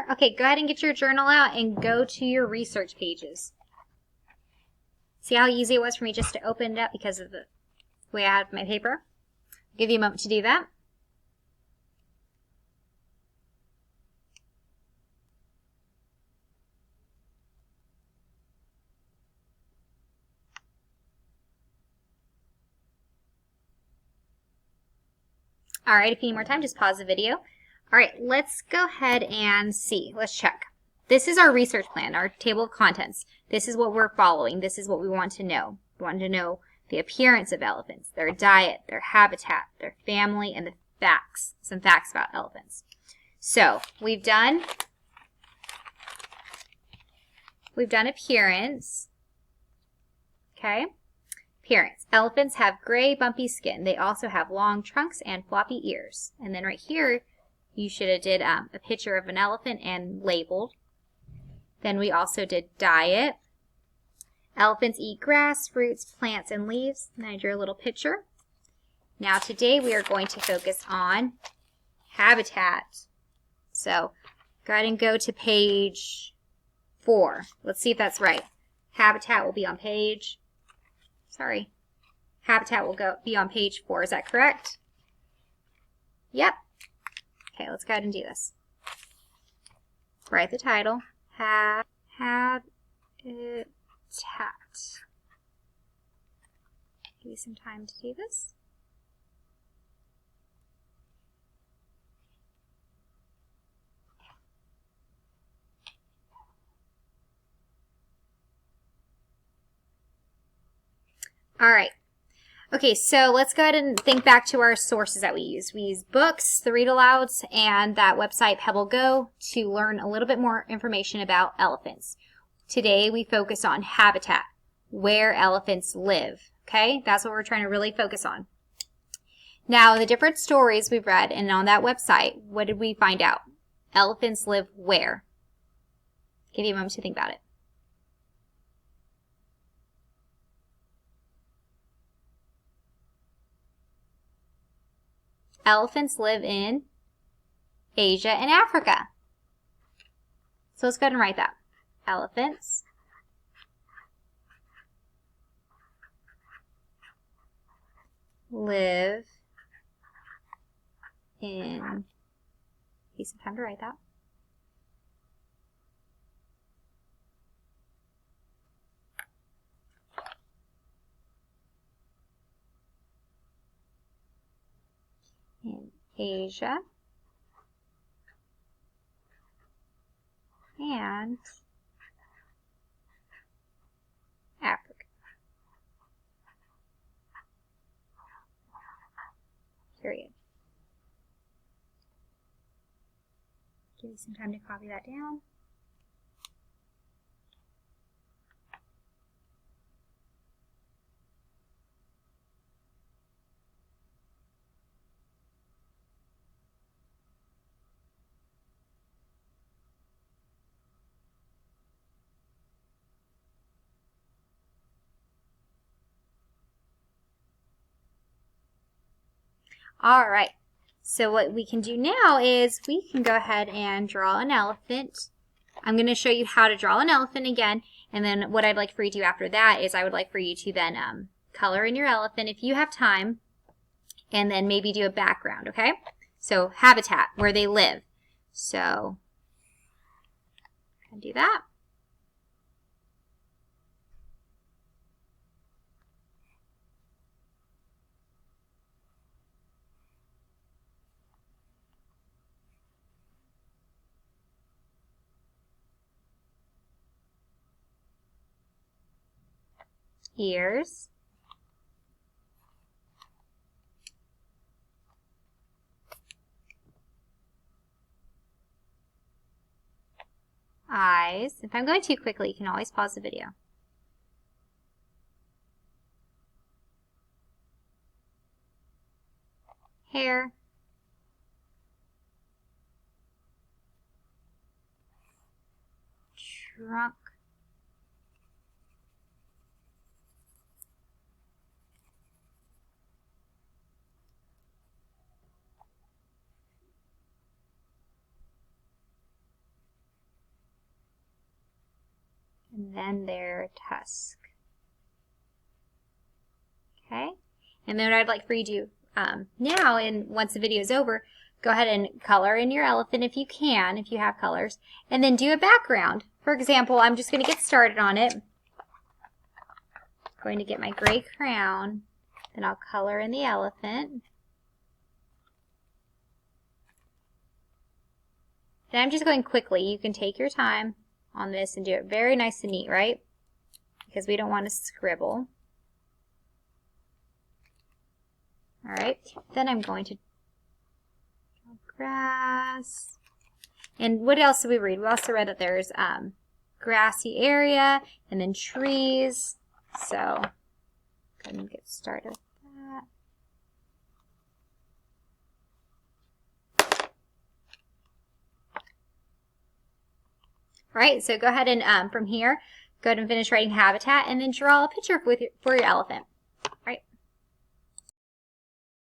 Okay, go ahead and get your journal out and go to your research pages. See how easy it was for me just to open it up because of the way I have my paper? I'll give you a moment to do that. All right, if you need more time, just pause the video. All right, let's go ahead and see. Let's check. This is our research plan, our table of contents. This is what we're following. This is what we want to know. We want to know the appearance of elephants, their diet, their habitat, their family, and the facts, some facts about elephants. So we've done appearance. Okay. Appearance. Elephants have gray, bumpy skin. They also have long trunks and floppy ears. And then right here, you should have did a picture of an elephant and labeled. Then we also did diet. Elephants eat grass, fruits, plants, and leaves. And I drew a little picture. Now today we are going to focus on habitat. So go ahead and go to page 4. Let's see if that's right. Habitat will be on page... Sorry. Habitat will be on page 4. Is that correct? Yep. Okay, let's go ahead and do this. Write the title. Habitat. Give you some time to do this. All right. Okay, so let's go ahead and think back to our sources that we use. We use books, the read-alouds, and that website Pebble Go to learn a little bit more information about elephants. Today we focus on habitat, where elephants live. Okay, that's what we're trying to really focus on. Now, the different stories we've read and on that website, what did we find out? Elephants live where? Give you a moment to think about it. Elephants live in Asia and Africa. So let's go ahead and write that. Elephants live in, give you some time to write that. In Asia and Africa. Period. Give you some time to copy that down. All right, so what we can do now is we can go ahead and draw an elephant. I'm going to show you how to draw an elephant again, and then what I'd like for you to do after that is I would like for you to then color in your elephant if you have time, and then maybe do a background, okay? So habitat, where they live. So I can do that. Ears. Eyes. If I'm going too quickly, you can always pause the video. Hair. Trunk. and then their tusk. Okay, and then what I'd like for you to do now, and once the video is over, go ahead and color in your elephant if you can, if you have colors, and then do a background. For example, I'm just going to get started on it. I'm going to get my gray crayon, then I'll color in the elephant. And I'm just going quickly. You can take your time on this and do it very nice and neat, right? Because we don't want to scribble. All right, then I'm going to draw grass. And what else did we read? We also read that there's grassy area and then trees. So go ahead and get started with that. All right, so go ahead and from here, go ahead and finish writing habitat and then draw a picture for your elephant. All right.